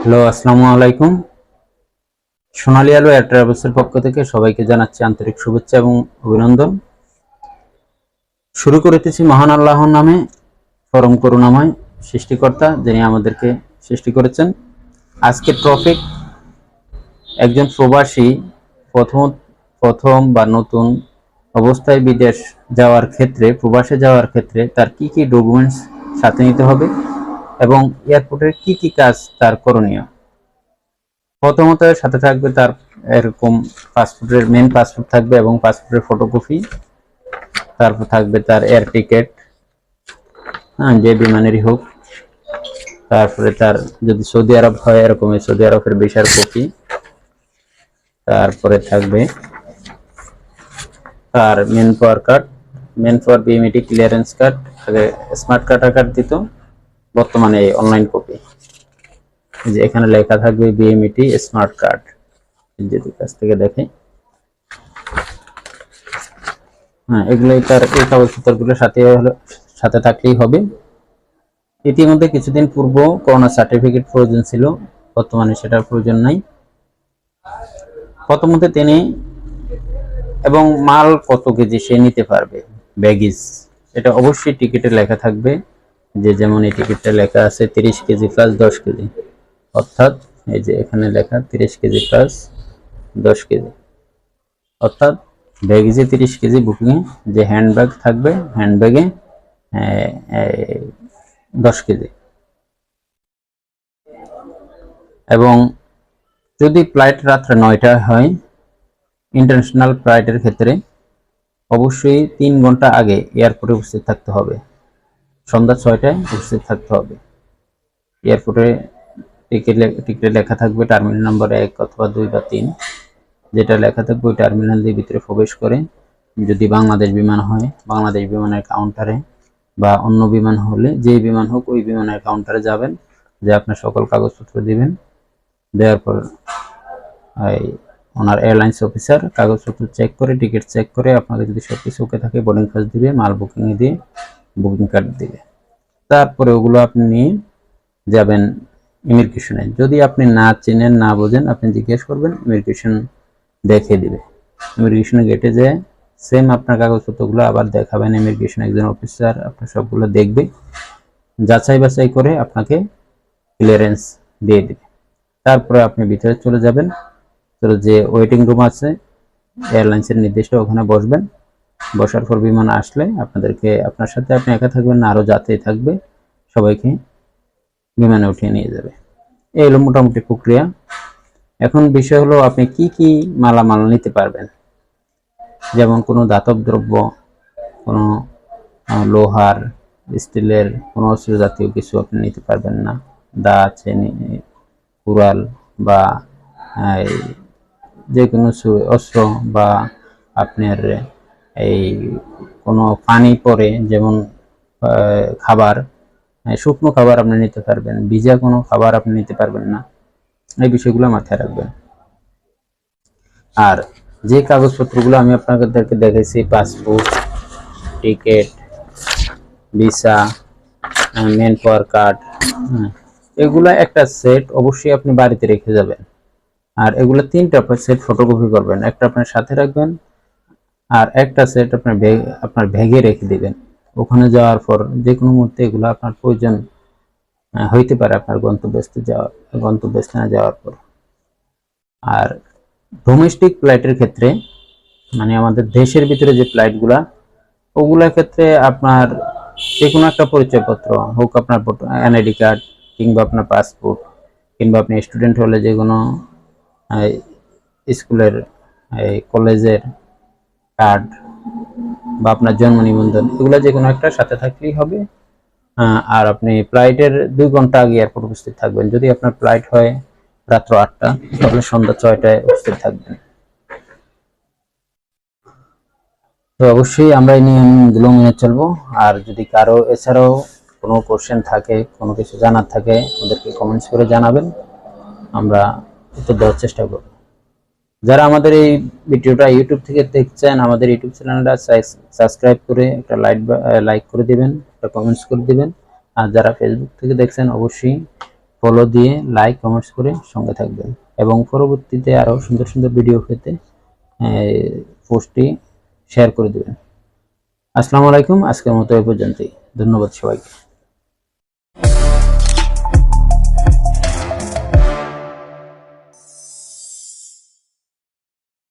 Hello, আসসালামু আলাইকুম। সোনালী আলো এয়ার ট্রাভেলসের পক্ষ থেকে সবাইকে জানাচ্ছি আন্তরিক শুভেচ্ছা এবং অভিনন্দন। শুরু করতেছি মহান আল্লাহর নামে, পরম করুণাময় সৃষ্টিকর্তা, যিনি আমাদেরকে সৃষ্টি করেছেন। আজকের টপিক, একজন প্রবাসী প্রথম প্রথম বা নতুন অবস্থায় বিদেশ যাওয়ার ক্ষেত্রে, প্রবাসে যাওয়ার ক্ষেত্রে তার কি কি ডকুমেন্টস সাথে নিতে হবে এবং এয়ারপোর্টের কি কি কাজ তার করণীয়। প্রথমত সাথে থাকবে তার এরকম পাসপোর্টের মেন পাসপোর্ট থাকবে এবং পাসপোর্টের ফটোকপি। তারপর থাকবে তার এয়ার টিকেট, যে বিমানেরই হোক। তারপরে তার যদি সৌদি আরব হয় এরকম সৌদি আরবের ভিসার কপি। তারপরে থাকবে তার মেন পাওয়ার কার্ড, মেন পাওয়ার বিএমইটি ক্লিয়ারেন্স কার্ড। আগে স্মার্ট কার্ড আকার দিত, বর্তমানে অনলাইন কপি। যে এখানে লেখা থাকবে বিএমইটি স্মার্ট কার্ড, যদি কাছ থেকে দেখে। এগুলোই তার এই কাগজপত্রগুলো সাথে থাকলেই হবে। ইতিমধ্যে কিছুদিন পূর্ব করোনা সার্টিফিকেট প্রয়োজন ছিল, বর্তমানে সেটার প্রয়োজন নাই। প্রথমত তিনি এবং মাল কত কেজি সে নিতে পারবে, ব্যাগেজ, এটা অবশ্যই টিকিটে লেখা থাকবে। যে যেমন এই টিকিটটা লেখা আছে 30 কেজি প্লাস 10 কেজি, অর্থাৎ এই যে এখানে লেখা 30 কেজি প্লাস 10 কেজি, অর্থাৎ ব্যাগেজে 30 কেজি বুকিং, যে হ্যান্ডব্যাগ থাকবে হ্যান্ডব্যাগে 10 কেজি। এবং যদি ফ্লাইট রাত্রে 9টায় হয়, ইন্টারন্যাশনাল ফ্লাইটের ক্ষেত্রে অবশ্যই 3 ঘন্টা আগে এয়ারপোর্টে উপস্থিত থাকতে হবে, সন্ধ্যা 6টায় উপস্থিত থাকতে হবে। এয়ারপোর্টে টিকিটে লেখা থাকবে টার্মিনাল নাম্বার 1 অথবা 2 বা 3, যেটা লেখা থাকবে ওই টার্মিনাল দিয়ে ভিতরে প্রবেশ করে, যদি বাংলাদেশ বিমান হয় বাংলাদেশ বিমানের কাউন্টারে, বা অন্য বিমান হলে যে বিমান হোক ওই বিমানের কাউন্টারে যাবেন, যে আপনার সকল কাগজপত্র দিবেন। দেওয়ার পর ওনার এয়ারলাইন্স অফিসার কাগজপত্র চেক করে, টিকিট চেক করে, আপনাকে যদি সব কিছু ওকে থাকে বোর্ডিং পাস দিবে, মাল বুকিং দিয়ে বুকিং কার্ড দিবে। তারপরে ওগুলো আপনি নিয়ে যাবেন ইমিগ্রেশনে। যদি আপনি না চেনেন না বোঝেন, আপনি জিজ্ঞেস করবেন, ইমিগ্রেশন দেখে দিবে। ইমিগ্রেশনে গেটে যেয়ে সেম আপনার কাগজপত্রগুলো আবার দেখাবেন, ইমিগ্রেশন একজন অফিসার আপনার সবগুলো দেখবে, যাচাই বাছাই করে আপনাকে ক্লিয়ারেন্স দিয়ে দিবে। তারপরে আপনি ভিতরে চলে যাবেন, যে ওয়েটিং রুম আছে এয়ারলাইন্সের নির্দিষ্ট, ওখানে বসবেন। বসার পর বিমান আসলে আপনার সাথে আপনি একা থাকবেন না, আরো যাত্রী থাকবে, সবাইকে বিমানে উঠিয়ে নিয়ে যাবে। এই হলো মোটামুটি প্রক্রিয়া। এখন বিষয় হলো আপনি কি কি মালামাল নিতে পারবেন। যেমন কোনো ধাতব দ্রব্য, কোনো লোহার, স্টিলের কোনো অস্ত্র জাতীয় কিছু আপনি নিতে পারবেন না। দা আছে, কুড়াল বা যে কোনো অস্ত্র, বা আপনার এই কোনো পানি পরে, যেমন খাবার, শুকনো খাবার আপনি নিতে পারবেন, ভিজা কোনো খাবার আপনি নিতে পারবেন না। এই বিষয়গুলো মাথায় রাখবেন। আর যে কাগজপত্রগুলো আমি আপনাদেরকে দেখেছি, passport, ticket, visa, manpower card, এগুলা একটা সেট অবশ্যই আপনি বাড়িতে রেখে যাবেন। আর এগুলো 3টা সেট ফটোকপি করবেন, একটা আপনার সাথে রাখবেন, আর একটা সেট আপনার ব্যাগে রেখে দিবেন। ওখানে যাওয়ার পর যে কোনো মুহূর্তে এগুলো আপনার প্রয়োজন হইতে পারে, আপনার গন্তব্যস্থানে যাওয়ার পর। আর ডোমেস্টিক ফ্লাইটের ক্ষেত্রে, মানে আমাদের দেশের ভিতরে যে ফ্লাইটগুলা, ওগুলোর ক্ষেত্রে আপনার যে কোনো একটা পরিচয়পত্র হোক, আপনার এনআইডি কার্ড কিংবা আপনার পাসপোর্ট, কিংবা আপনি স্টুডেন্ট হলে যে কোনো স্কুলের কলেজের কার্ড, বা আপনার জন্ম নিবন্ধন, এগুলো যে কোনো একটা সাথে থাকলেই হবে। আর আপনি ফ্লাইটের 2 ঘন্টা আগে এয়ারপোর্ট উপস্থিত থাকবেন। যদি আপনার ফ্লাইট হয় রাত্র 8টা, তাহলে সন্ধ্যা 6টায় উপস্থিত থাকবেন। তো অবশ্যই আমরা এই নিয়মগুলো মেনে চলবো। আর যদি কারো এছাড়াও কোনো কোশ্চেন থাকে, কোনো কিছু জানার থাকে, আমাদেরকে কমেন্টস করে জানাবেন, আমরা উত্তর দেওয়ার চেষ্টা করব। যারা আমাদের এই ভিডিওটা ইউটিউব থেকে দেখছেন, আমাদের ইউটিউব চ্যানেলটা সাবস্ক্রাইব করে একটা লাইক করে দিবেন, একটা কমেন্টস করে দিবেন। আর যারা ফেসবুক থেকে দেখছেন, অবশ্যই ফলো দিয়ে লাইক কমেন্টস করে সঙ্গে থাকবেন এবং পরবর্তীতে আরও সুন্দর সুন্দর ভিডিও পেতে পোস্টটি শেয়ার করে দেবেন। আসসালামু আলাইকুম, আজকের মতো এ পর্যন্তই। ধন্যবাদ সবাইকে।